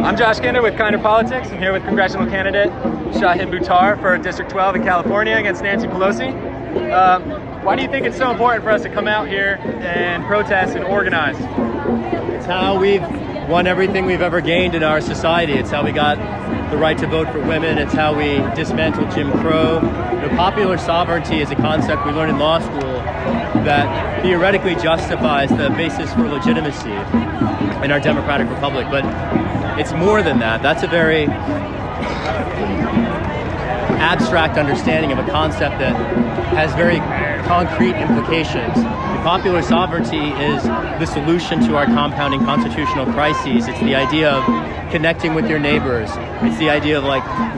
I'm Josh Kinder with Kinder Politics. I'm here with congressional candidate Shahid Buttar for District 12 in California against Nancy Pelosi. Why do you think it's so important for us to come out here and protest and organize? It's how we've won everything we've ever gained in our society. It's how we got the right to vote for women. It's how we dismantled Jim Crow. Popular sovereignty is a concept we learned in law school that theoretically justifies the basis for legitimacy in our democratic republic. But it's more than that. That's a very abstract understanding of a concept that has very concrete implications. Popular sovereignty is the solution to our compounding constitutional crises. It's the idea of connecting with your neighbors. It's the idea of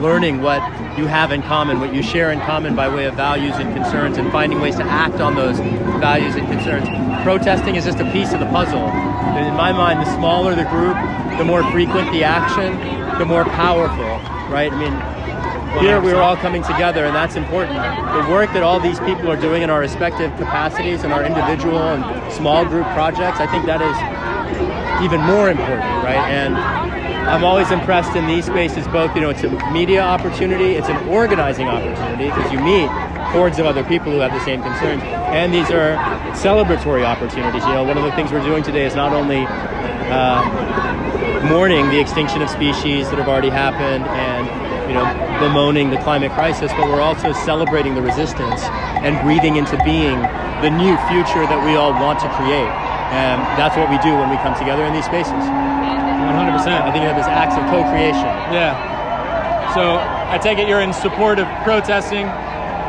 learning what you have in common, what you share in common by way of values and concerns, and finding ways to act on those values and concerns. Protesting is just a piece of the puzzle. In my mind, the smaller the group, the more frequent the action, the more powerful, right? I mean, here we're all coming together, and that's important. The work that all these people are doing in our respective capacities and our individual and small group projects, I think that is even more important, right? And I'm always impressed in these spaces, both, it's a media opportunity, it's an organizing opportunity, because you meet hordes of other people who have the same concerns, and these are celebratory opportunities. One of the things we're doing today is not only mourning the extinction of species that have already happened and bemoaning the climate crisis, but we're also celebrating the resistance and breathing into being the new future that we all want to create. And that's what we do when we come together in these spaces. 100%. I think of this acts of co-creation. Yeah. So I take it you're in support of protesting,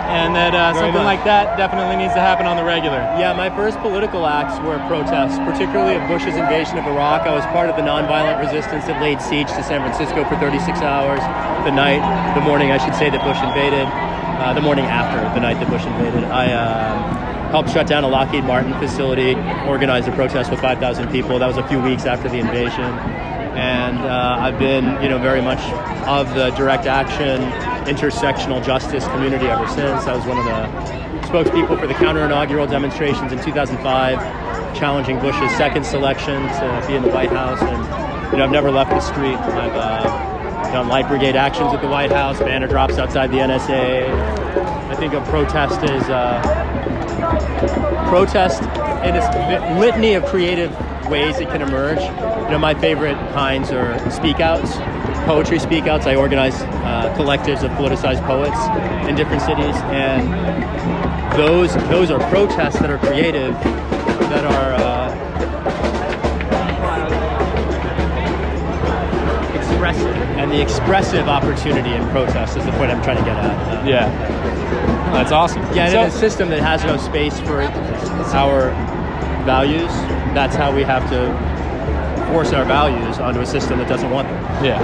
and that something like that definitely needs to happen on the regular. Yeah, my first political acts were protests, particularly of Bush's invasion of Iraq. I was part of the nonviolent resistance that laid siege to San Francisco for 36 hours. The morning, I should say, that Bush invaded. The morning after the night that Bush invaded, I helped shut down a Lockheed Martin facility, organized a protest with 5,000 people. That was a few weeks after the invasion. And I've been, very much of the direct action, intersectional justice community ever since. I was one of the spokespeople for the counter-inaugural demonstrations in 2005, challenging Bush's second selection to be in the White House. And, I've never left the street. I've done light brigade actions at the White House, banner drops outside the NSA. I think a protest is protest in its litany of creative ways it can emerge. My favorite kinds are speak-outs, poetry speak-outs. I organize collectives of politicized poets in different cities, and those are protests that are creative, that are expressive, and the expressive opportunity in protest is the point I'm trying to get at. Yeah, that's awesome. Yeah, and in a system that has no space for our values, that's how we have to force our values onto a system that doesn't want them. Yeah.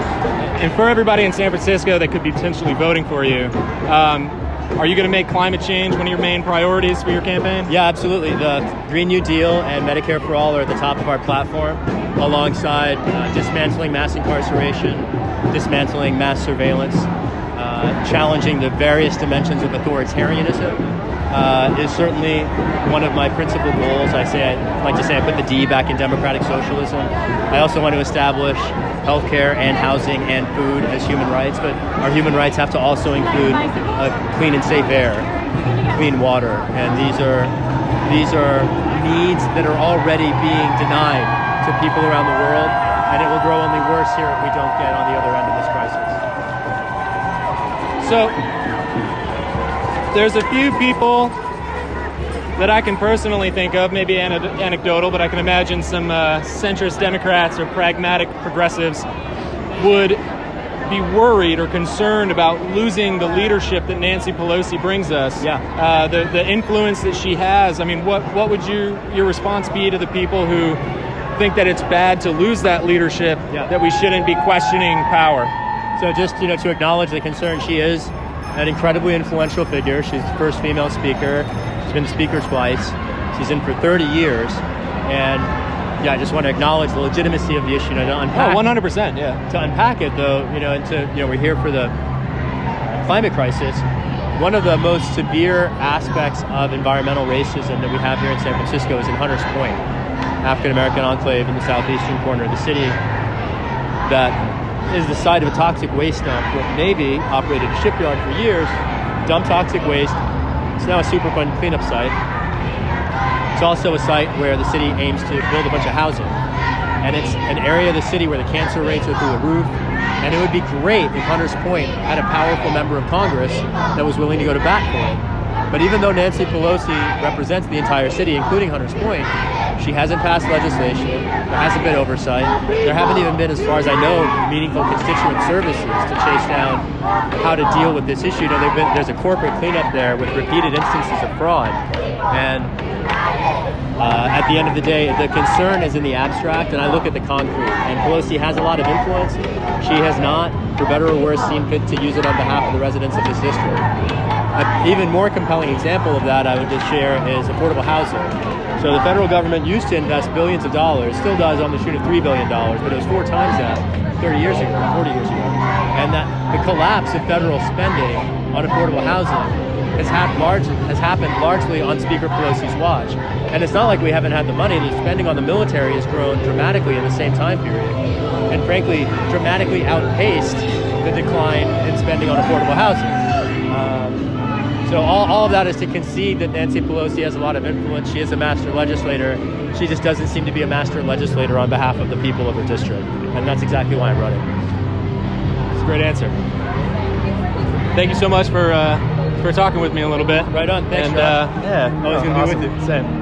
And for everybody in San Francisco that could be potentially voting for you, are you going to make climate change one of your main priorities for your campaign? Yeah, absolutely. The Green New Deal and Medicare for All are at the top of our platform, alongside dismantling mass incarceration, dismantling mass surveillance, challenging the various dimensions of authoritarianism. Is certainly one of my principal goals. I like to say I put the D back in democratic socialism. I also want to establish healthcare and housing and food as human rights, but our human rights have to also include clean and safe air, clean water, and these are needs that are already being denied to people around the world, and it will grow only worse here if we don't get on the other end of this crisis. So there's a few people that I can personally think of, maybe anecdotal, but I can imagine some centrist Democrats or pragmatic progressives would be worried or concerned about losing the leadership that Nancy Pelosi brings us. Yeah. The influence that she has. I mean, what would your response be to the people who think that it's bad to lose that leadership, that we shouldn't be questioning power? So just, to acknowledge the concern, she is an incredibly influential figure. She's the first female speaker. She's been speaker twice. She's in for 30 years. And I just want to acknowledge the legitimacy of the issue. To unpack, 100%, yeah. To unpack it, though, we're here for the climate crisis. One of the most severe aspects of environmental racism that we have here in San Francisco is in Hunters Point, African-American enclave in the southeastern corner of the city, that is the site of a toxic waste dump where the Navy operated a shipyard for years, dumped toxic waste. It's now a Superfund cleanup site. It's also a site where the city aims to build a bunch of housing. And it's an area of the city where the cancer rates are through the roof. And it would be great if Hunters Point had a powerful member of Congress that was willing to go to bat for it. But even though Nancy Pelosi represents the entire city, including Hunters Point, she hasn't passed legislation. There hasn't been oversight. There haven't even been, as far as I know, meaningful constituent services to chase down how to deal with this issue. There's a corporate cleanup there with repeated instances of fraud. And at the end of the day, the concern is in the abstract, and I look at the concrete. And Pelosi has a lot of influence. She has not, for better or worse, seen fit to use it on behalf of the residents of this district. An even more compelling example of that I would just share is affordable housing. So the federal government used to invest billions of dollars, still does on the tune of $3 billion, but it was 4 times that 30 years ago, 40 years ago. And that the collapse of federal spending on affordable housing has happened largely on Speaker Pelosi's watch. And it's not like we haven't had the money. The spending on the military has grown dramatically in the same time period. And frankly, dramatically outpaced the decline in spending on affordable housing. So all of that is to concede that Nancy Pelosi has a lot of influence. She is a master legislator. She just doesn't seem to be a master legislator on behalf of the people of her district. And that's exactly why I'm running. That's a great answer. Thank you so much for talking with me a little bit. Right on. Thanks, and, Rob. yeah. Always going to be with you. Same.